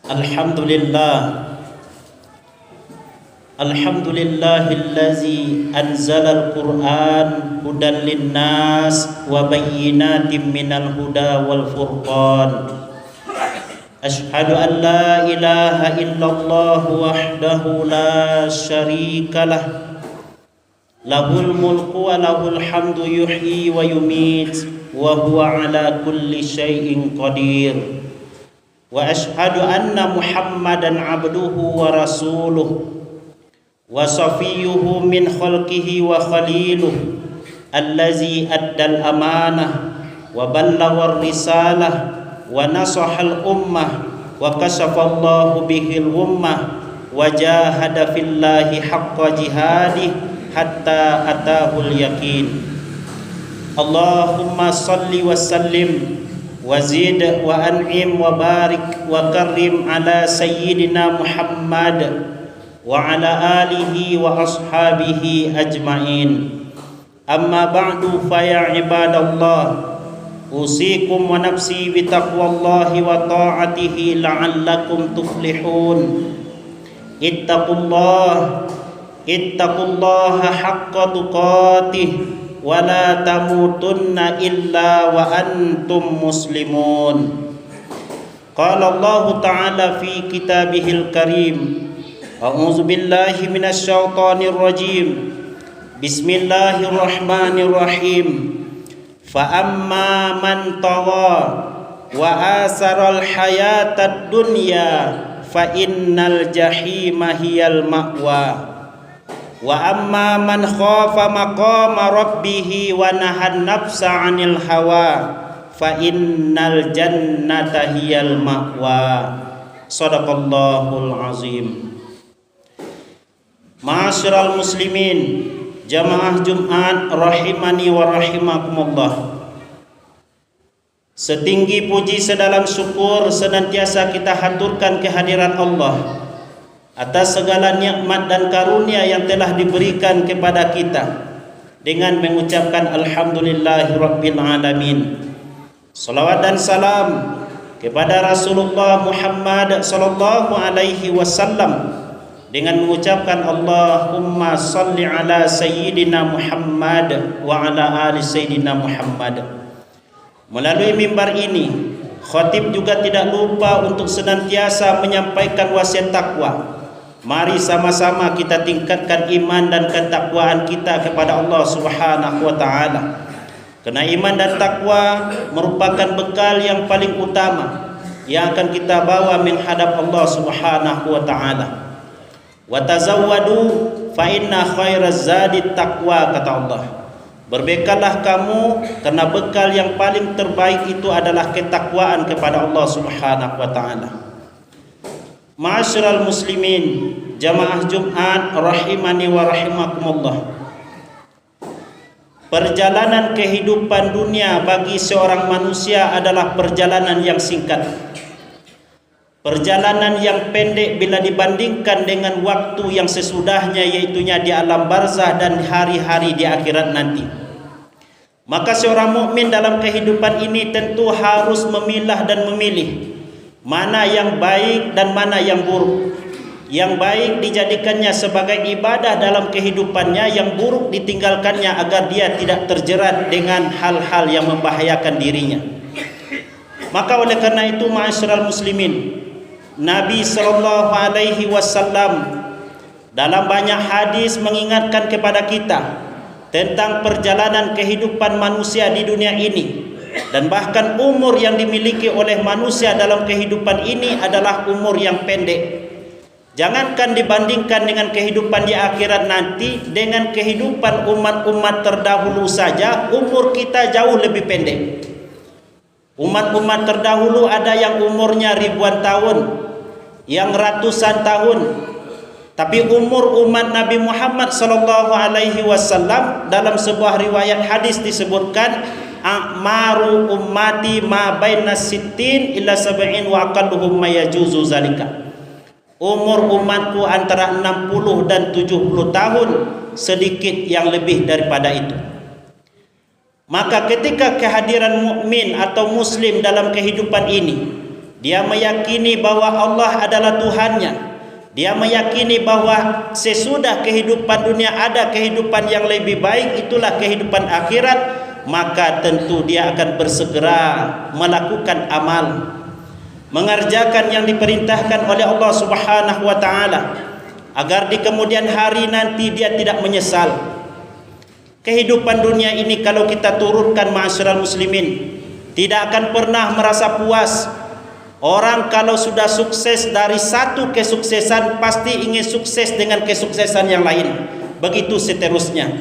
Alhamdulillah. Alhamdulillahillazi anzalal Qur'an hudan linnas wa bayyinatin minal huda wal furqan. Ashhadu an la ilaha illallah wahdahu la syarikalah. Lahul mulku wa lahul hamdu yuhyi wa yumit wa huwa ala kulli syai'in qadir. Wa ashhadu anna Muhammadan abduhu wa rasuluh wa safiyuhu min khalqihi wa khaliluh allazi addal amanah wa ballagha risalah wa nasahal ummah wa kasafallahu bihil ummah wa jahada fillahi haqqa jihadih hatta atahul yaqin. Allahumma salli wa sallim wa zid wa an'im wa barik wa karim ala sayyidina Muhammad wa ala alihi wa ashabihi ajma'in. Amma ba'du fa ya ibadallah, usikum wa nafsi bi taqwallahi wa ta'atihi la'allakum tuflihun. Ittaqullaha haqqa tuqatih wa la tamutunna illa wa antum muslimun. Qala Allah ta'ala fi kitabihil karim, a'udzu billahi minasy syaithanir rajim. Bismillahirrahmanirrahim. Fa amma man tagha wa asaral hayatad dunya fa innal jahima hiyal ma'wa. Wa amma man khafa maqama rabbih wa nahan nafsa 'anil hawa fa innal jannata hiyal ma'wa. Shadaqallahul azim. Ma'asyiral muslimin, jamaah Jumat rahimani wa rahimakumullah. Setinggi puji sedalam syukur senantiasa kita haturkan kehadiran Allah atas segala nikmat dan karunia yang telah diberikan kepada kita dengan mengucapkan alhamdulillahirabbil alamin. Salawat dan salam kepada Rasulullah Muhammad sallallahu alaihi wasallam dengan mengucapkan Allahumma salli ala sayyidina Muhammad wa ala ali sayyidina Muhammad. Melalui mimbar ini, khatib juga tidak lupa untuk senantiasa menyampaikan wasiat takwa. Mari sama-sama kita tingkatkan iman dan ketakwaan kita kepada Allah Subhanahu wa taala. Karena iman dan takwa merupakan bekal yang paling utama yang akan kita bawa menghadap Allah Subhanahu wa taala. Wa tazawwadu fa inna khairaz zadi taqwa, kata Allah. Berbekallah kamu karena bekal yang paling terbaik itu adalah ketakwaan kepada Allah Subhanahu wa taala. Ma'asyiral muslimin, jamaah Jumat rahimani wa rahimakumullah. Perjalanan kehidupan dunia bagi seorang manusia adalah perjalanan yang singkat. Perjalanan yang pendek bila dibandingkan dengan waktu yang sesudahnya, yaitunya di alam barzah dan hari-hari di akhirat nanti. Maka seorang mukmin dalam kehidupan ini tentu harus memilah dan memilih mana yang baik dan mana yang buruk. Yang baik dijadikannya sebagai ibadah dalam kehidupannya, yang buruk ditinggalkannya agar dia tidak terjerat dengan hal-hal yang membahayakan dirinya. Maka oleh karena itu, ma'asyiral muslimin, Nabi sallallahu alaihi wasallam dalam banyak hadis mengingatkan kepada kita tentang perjalanan kehidupan manusia di dunia ini, dan bahkan umur yang dimiliki oleh manusia dalam kehidupan ini adalah umur yang pendek. Jangankan dibandingkan dengan kehidupan di akhirat nanti, dengan kehidupan umat-umat terdahulu saja umur kita jauh lebih pendek. Umat-umat terdahulu ada yang umurnya ribuan tahun, yang ratusan tahun. Tapi umur umat Nabi Muhammad sallallahu alaihi wasallam dalam sebuah riwayat hadis disebutkan, a'maru ummati ma baina sittin ila sab'in wa aqalluhum ma yajuzu zalika. Umur umatku antara 60 dan 70 tahun, sedikit yang lebih daripada itu. Maka ketika kehadiran mukmin atau muslim dalam kehidupan ini, dia meyakini bahwa Allah adalah Tuhannya, dia meyakini bahwa sesudah kehidupan dunia ada kehidupan yang lebih baik, itulah kehidupan akhirat, maka tentu dia akan bersegera melakukan amal, mengerjakan yang diperintahkan oleh Allah Subhanahu wa taala, agar di kemudian hari nanti dia tidak menyesal. Kehidupan dunia ini kalau kita turunkan ma'asyiral muslimin, tidak akan pernah merasa puas. Orang kalau sudah sukses dari satu kesuksesan, pasti ingin sukses dengan kesuksesan yang lain, begitu seterusnya.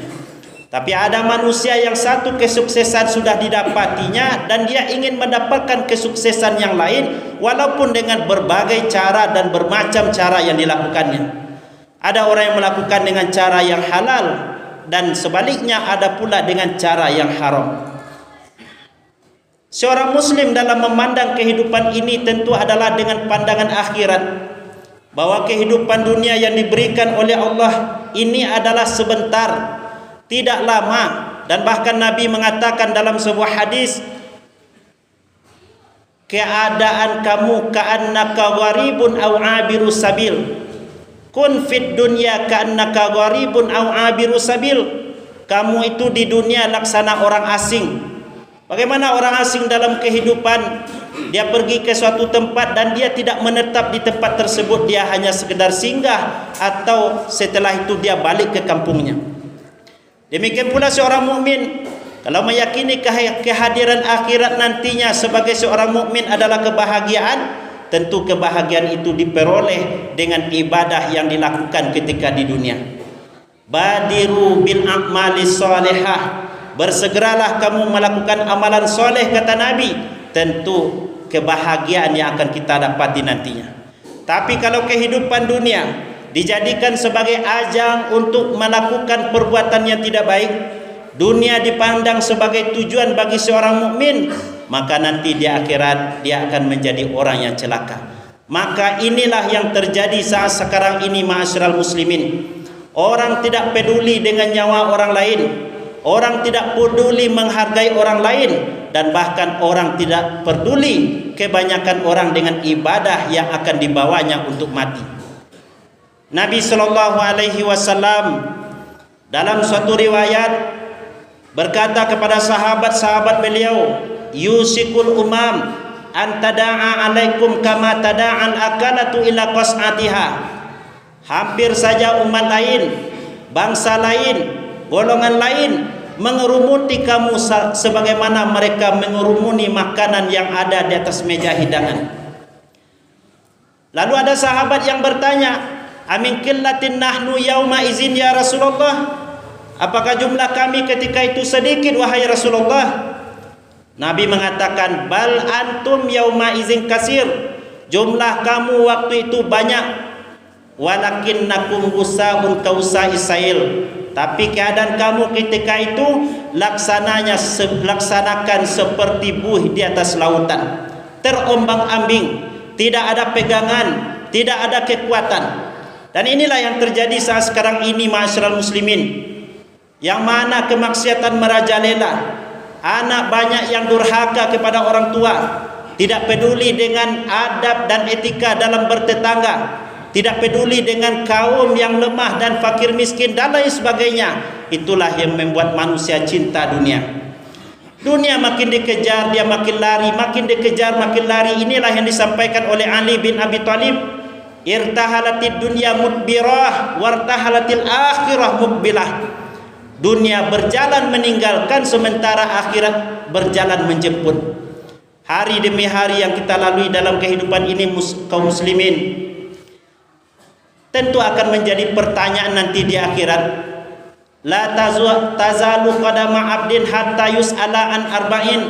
Tapi ada manusia yang satu kesuksesan sudah didapatinya dan dia ingin mendapatkan kesuksesan yang lain, walaupun dengan berbagai cara dan bermacam cara yang dilakukannya. Ada orang yang melakukan dengan cara yang halal, dan sebaliknya ada pula dengan cara yang haram. Seorang muslim dalam memandang kehidupan ini tentu adalah dengan pandangan akhirat, bahwa kehidupan dunia yang diberikan oleh Allah ini adalah sebentar, tidak lama. Dan bahkan Nabi mengatakan dalam sebuah hadis, keadaan kamu ka'annaka gharibun aw 'abiru sabil. Kun fid dunya ka'annaka gharibun aw 'abiru sabil. Kamu itu di dunia laksana orang asing. Bagaimana orang asing dalam kehidupan? Dia pergi ke suatu tempat dan dia tidak menetap di tempat tersebut, dia hanya sekedar singgah, atau setelah itu dia balik ke kampungnya. Demikian pula seorang mukmin kalau meyakini kehadiran akhirat nantinya sebagai seorang mukmin adalah kebahagiaan, tentu kebahagiaan itu diperoleh dengan ibadah yang dilakukan ketika di dunia. Badiru bil a'mali shalihah, bersegeralah kamu melakukan amalan soleh, kata Nabi. Tentu kebahagiaan yang akan kita dapati nantinya. Tapi kalau kehidupan dunia dijadikan sebagai ajang untuk melakukan perbuatan yang tidak baik, dunia dipandang sebagai tujuan bagi seorang mukmin, maka nanti di akhirat dia akan menjadi orang yang celaka. Maka inilah yang terjadi saat sekarang ini, ma'asyiral muslimin. Orang tidak peduli dengan nyawa orang lain, orang tidak peduli menghargai orang lain, dan bahkan orang tidak peduli kebanyakan orang dengan ibadah yang akan dibawanya untuk mati. Nabi sallallahu alaihi wasallam dalam suatu riwayat berkata kepada sahabat-sahabat beliau, yusikul umam an tada'a alaikum kama tada'al akalatu ila qas'atiha. Hampir saja umat lain, bangsa lain, golongan lain mengerumuti kamu sebagaimana mereka mengerumuni makanan yang ada di atas meja hidangan. Lalu ada sahabat yang bertanya, amin qillatin nahnu yauma izin ya Rasulullah? Apakah jumlah kami ketika itu sedikit wahai Rasulullah? Nabi mengatakan, bal antum yauma izin kasir. Jumlah kamu waktu itu banyak. Walakinnakum usaun kausai sail. Tapi keadaan kamu ketika itu laksanakan seperti buih di atas lautan, terombang-ambing, tidak ada pegangan, tidak ada kekuatan. Dan inilah yang terjadi saat sekarang ini, ma'asyiral muslimin, yang mana kemaksiatan merajalela, anak banyak yang durhaka kepada orang tua, tidak peduli dengan adab dan etika dalam bertetangga, tidak peduli dengan kaum yang lemah dan fakir miskin dan lain sebagainya. Itulah yang membuat manusia cinta dunia. Dunia makin dikejar, dia makin lari, makin dikejar, makin lari. Inilah yang disampaikan oleh Ali bin Abi Thalib, irtahalatid dunya mudbirah wartahalatil akhirah mukbilah. Dunia berjalan meninggalkan, sementara akhirat berjalan menjemput. Hari demi hari yang kita lalui dalam kehidupan ini, kaum muslimin, tentu akan menjadi pertanyaan nanti di akhirat. La tazalu qadama abdin hatta yus'ala an arba'in.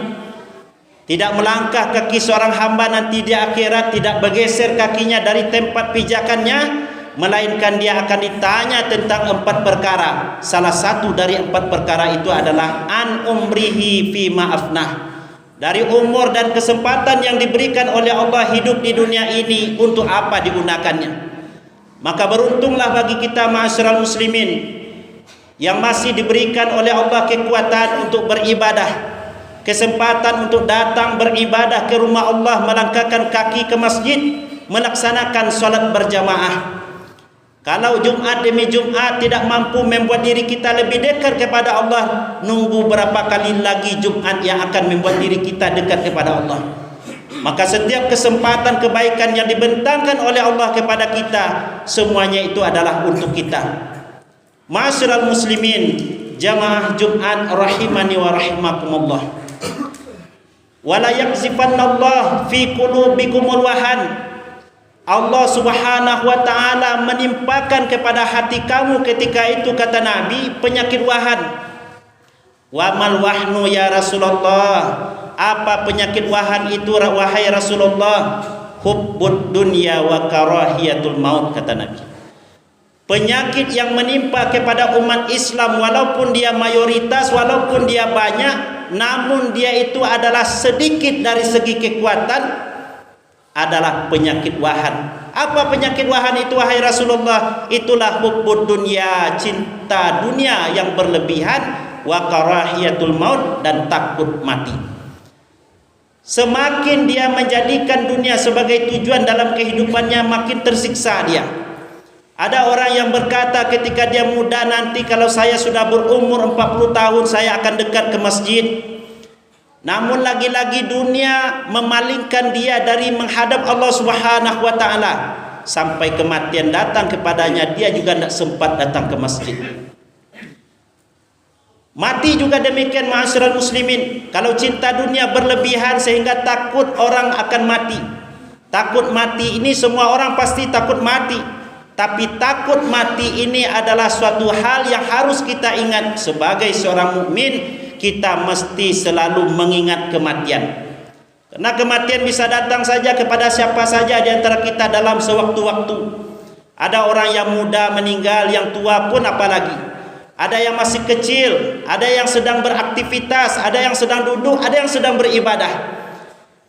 Tidak melangkah kaki seorang hamba nanti di akhirat, tidak bergeser kakinya dari tempat pijakannya, melainkan dia akan ditanya tentang 4 perkara. Salah satu dari 4 perkara itu adalah an umrihi fi ma'afnah. Dari umur dan kesempatan yang diberikan oleh Allah hidup di dunia ini, untuk apa digunakannya. Maka beruntunglah bagi kita, ma'asyiral muslimin, yang masih diberikan oleh Allah kekuatan untuk beribadah, kesempatan untuk datang beribadah ke rumah Allah, melangkahkan kaki ke masjid, melaksanakan solat berjamaah. Kalau Jumat demi Jumat tidak mampu membuat diri kita lebih dekat kepada Allah, nunggu berapa kali lagi Jumat yang akan membuat diri kita dekat kepada Allah. Maka setiap kesempatan kebaikan yang dibentangkan oleh Allah kepada kita, semuanya itu adalah untuk kita. Ma'asyiral muslimin, jamaah Jumat rahimani wa rahimakumullah. Wala yakzifannallah fi qulubikumul wahan. Allah subhanahu wa ta'ala menimpakan kepada hati kamu ketika itu, kata Nabi, penyakit wahan. Wa mal wahnu ya Rasulullah. Apa penyakit wahan itu wahai Rasulullah? Hubbud dunya wa karahiyatul maut, kata Nabi. Penyakit yang menimpa kepada umat Islam, walaupun dia mayoritas, walaupun dia banyak, namun dia itu adalah sedikit dari segi kekuatan, adalah penyakit wahan. Apa penyakit wahan itu wahai Rasulullah? Itulah hubbud dunya, cinta dunia yang berlebihan, wa karahiyatul maut, dan takut mati. Semakin dia menjadikan dunia sebagai tujuan dalam kehidupannya, makin tersiksa dia. Ada orang yang berkata ketika dia muda, nanti kalau saya sudah berumur 40 tahun saya akan dekat ke masjid. Namun lagi-lagi dunia memalingkan dia dari menghadap Allah Subhanahu wa ta'ala. Sampai kematian datang kepadanya, dia juga tidak sempat datang ke masjid. Mati juga demikian, ma'asyiral muslimin. Kalau cinta dunia berlebihan sehingga takut orang akan mati. Takut mati ini semua orang pasti takut mati. Tapi takut mati ini adalah suatu hal yang harus kita ingat. Sebagai seorang mukmin, kita mesti selalu mengingat kematian. Karena kematian bisa datang saja kepada siapa saja di antara kita dalam sewaktu-waktu. Ada orang yang muda meninggal, yang tua pun apalagi. Ada yang masih kecil, ada yang sedang beraktivitas, ada yang sedang duduk, ada yang sedang beribadah.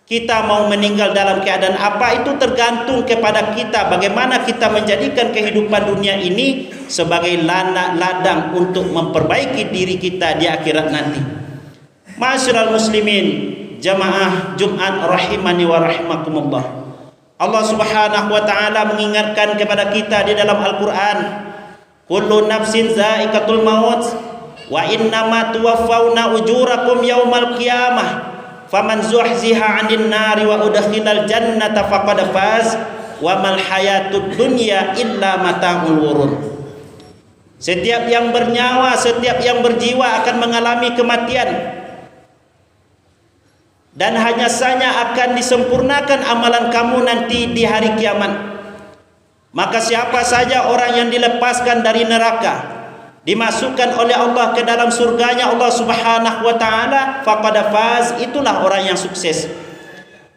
Kita mau meninggal dalam keadaan apa itu tergantung kepada kita. Bagaimana kita menjadikan kehidupan dunia ini sebagai ladang untuk memperbaiki diri kita di akhirat nanti. Ma'asyiral muslimin, jamaah Jumat rahimani wa rahimakumullah. Allah Subhanahu wa ta'ala mengingatkan kepada kita di dalam Al-Qur'an, kullu nafsin za'iqatul maut wa innama tuwaffawna ujurakum yaumal qiyamah. Faman zuhziha 'anil nari wa udkhilal jannata faqad faz wa mal hayatud dunya illa mata'ul ghurur. Setiap yang bernyawa, setiap yang berjiwa akan mengalami kematian, dan hanya saja akan disempurnakan amalan kamu nanti di hari kiamat. Maka siapa saja orang yang dilepaskan dari neraka, dimasukkan oleh Allah ke dalam surganya Allah Subhanahu wa ta'ala, faqad faz, itulah orang yang sukses.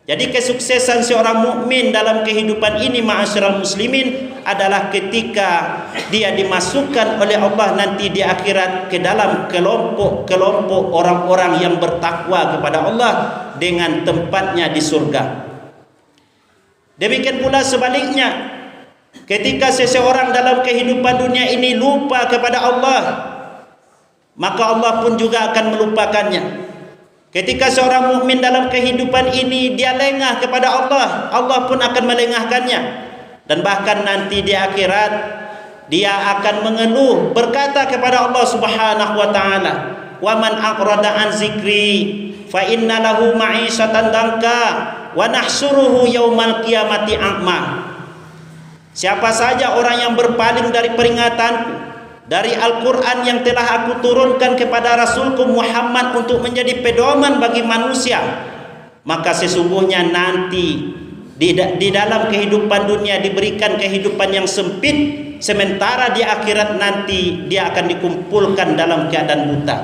Jadi kesuksesan seorang mukmin dalam kehidupan ini, ma'asyiral muslimin, adalah ketika dia dimasukkan oleh Allah nanti di akhirat ke dalam kelompok orang-orang yang bertakwa kepada Allah dengan tempatnya di surga. Demikian pula sebaliknya, ketika seseorang dalam kehidupan dunia ini lupa kepada Allah, maka Allah pun juga akan melupakannya. Ketika seorang mukmin dalam kehidupan ini dia lengah kepada Allah, Allah pun akan melengahkannya. Dan bahkan nanti di akhirat dia akan mengeluh, berkata kepada Allah Subhanahu wa ta'ala, "Wa man aqrada an zikri fa inna lahu ma'isyatan danka wa nahsyuruhu yaumal qiyamati a'ma." Siapa saja orang yang berpaling dari peringatanku, dari Al-Quran yang telah aku turunkan kepada Rasulku Muhammad untuk menjadi pedoman bagi manusia, maka sesungguhnya nanti di dalam kehidupan dunia diberikan kehidupan yang sempit, sementara di akhirat nanti dia akan dikumpulkan dalam keadaan buta.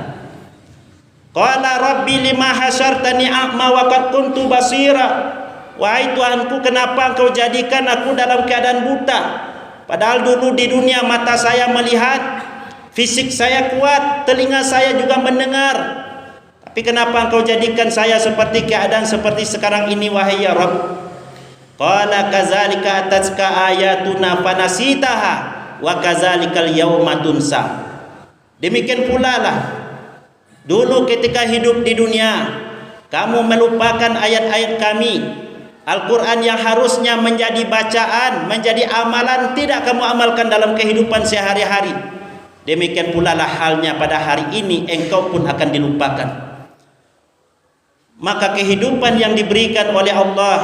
Qala rabbi lima hasyartani a'ma wa qad kuntu basira. Wahai Tuhanku, kenapa engkau jadikan aku dalam keadaan buta? Padahal dulu di dunia mata saya melihat, fisik saya kuat, telinga saya juga mendengar. Tapi kenapa engkau jadikan saya seperti keadaan seperti sekarang ini, wahai ya Rabb? Qala kadzalika atatka ayatuna fanasitaha wa kadzalikal yauma tunsa. Demikian pula lah dulu ketika hidup di dunia, Kamu melupakan ayat-ayat kami. Al-Quran yang harusnya menjadi bacaan, menjadi amalan, tidak kamu amalkan dalam kehidupan sehari-hari. Demikian pula lah halnya pada hari ini, engkau pun akan dilupakan. Maka kehidupan yang diberikan oleh Allah,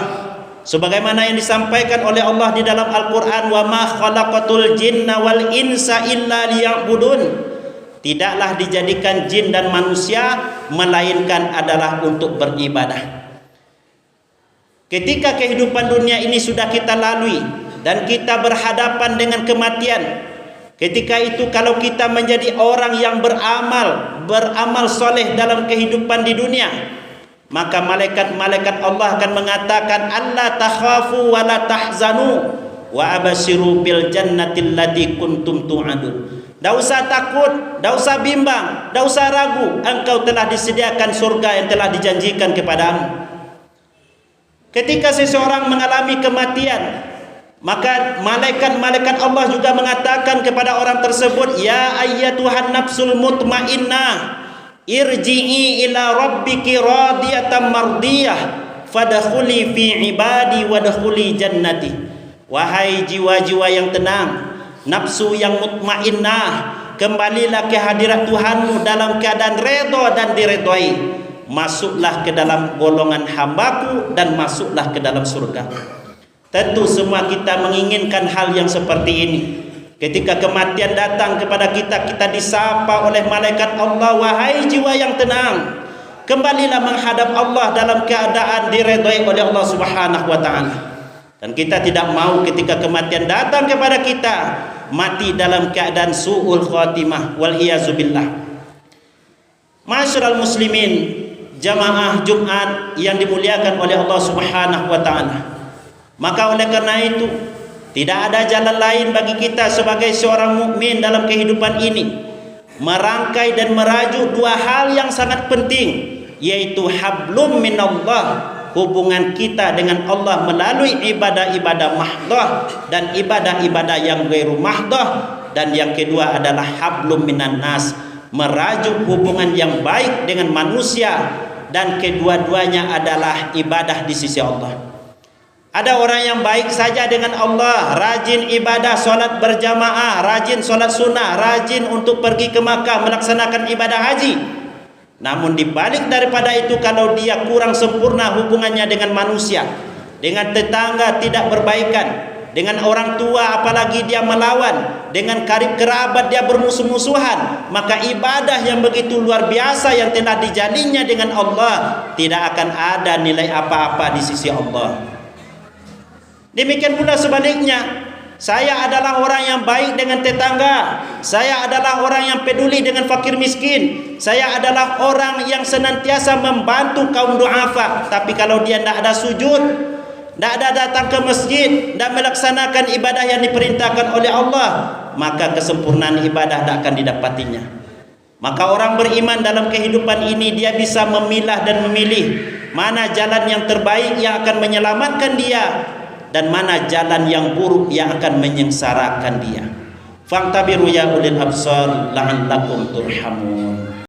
sebagaimana yang disampaikan oleh Allah di dalam Al-Quran, wa ma khalaqatul jinna wal insa illa liya'budun, tidaklah dijadikan jin dan manusia melainkan adalah untuk beribadah. Ketika kehidupan dunia ini sudah kita lalui dan kita berhadapan dengan kematian, ketika itu kalau kita menjadi orang yang beramal soleh dalam kehidupan di dunia, maka malaikat-malaikat Allah akan mengatakan, alla takhafu wa la tahzanu wa abashiru bil jannatil lati kuntum tu'adun. Tidak usah takut, tidak usah bimbang, tidak usah ragu, engkau telah disediakan surga yang telah dijanjikan kepadamu. Ketika seseorang mengalami kematian, maka malaikat-malaikat Allah juga mengatakan kepada orang tersebut, ya ayyatuhan nafsul mutmainnah, irji'i ila rabbiki radiyatan mardiyah, fadkhuli fi ibadi wadkhuli jannati. Wahai jiwa-jiwa yang tenang, nafsu yang mutmainnah, kembalilah ke hadirat Tuhanmu dalam keadaan redha dan diredhai. Masuklah ke dalam golongan hambaku dan masuklah ke dalam surga. Tentu semua kita menginginkan hal yang seperti ini. Ketika kematian datang kepada kita, kita disapa oleh malaikat Allah, wahai jiwa yang tenang, kembalilah menghadap Allah dalam keadaan diredhai oleh Allah Subhanahu wa taala. Dan kita tidak mau ketika kematian datang kepada kita mati dalam keadaan su'ul khatimah, wal iyazubillah. Ma'asyiral muslimin, jamaah Jumat yang dimuliakan oleh Allah Subhanahu wa taala. Maka oleh karena itu, tidak ada jalan lain bagi kita sebagai seorang mukmin dalam kehidupan ini merangkai dan merajuk dua hal yang sangat penting, yaitu hablum minallah, hubungan kita dengan Allah melalui ibadah-ibadah mahdoh dan ibadah-ibadah yang ghairu mahdoh, dan yang kedua adalah hablum minan nas, merajuk hubungan yang baik dengan manusia, dan kedua-duanya adalah ibadah di sisi Allah. Ada orang yang baik saja dengan Allah, rajin ibadah, solat berjamaah, rajin solat sunnah, rajin untuk pergi ke Makkah melaksanakan ibadah haji. Namun dibalik daripada itu, kalau dia kurang sempurna hubungannya dengan manusia, dengan tetangga tidak berbaikan, dengan orang tua apalagi dia melawan, dengan karib kerabat dia bermusuh-musuhan, maka ibadah yang begitu luar biasa yang telah dijalinnya dengan Allah tidak akan ada nilai apa-apa di sisi Allah. Demikian pula sebaliknya, saya adalah orang yang baik dengan tetangga, saya adalah orang yang peduli dengan fakir miskin, saya adalah orang yang senantiasa membantu kaum du'afa, tapi kalau dia tidak ada sujud, tidak ada datang ke masjid, tidak melaksanakan ibadah yang diperintahkan oleh Allah, maka kesempurnaan ibadah tidak akan didapatinya. Maka orang beriman dalam kehidupan ini, dia bisa memilah dan memilih mana jalan yang terbaik yang akan menyelamatkan dia, dan mana jalan yang buruk yang akan menyengsarakan dia. Fa'tabiru ya ulil absar la'allakum turhamun.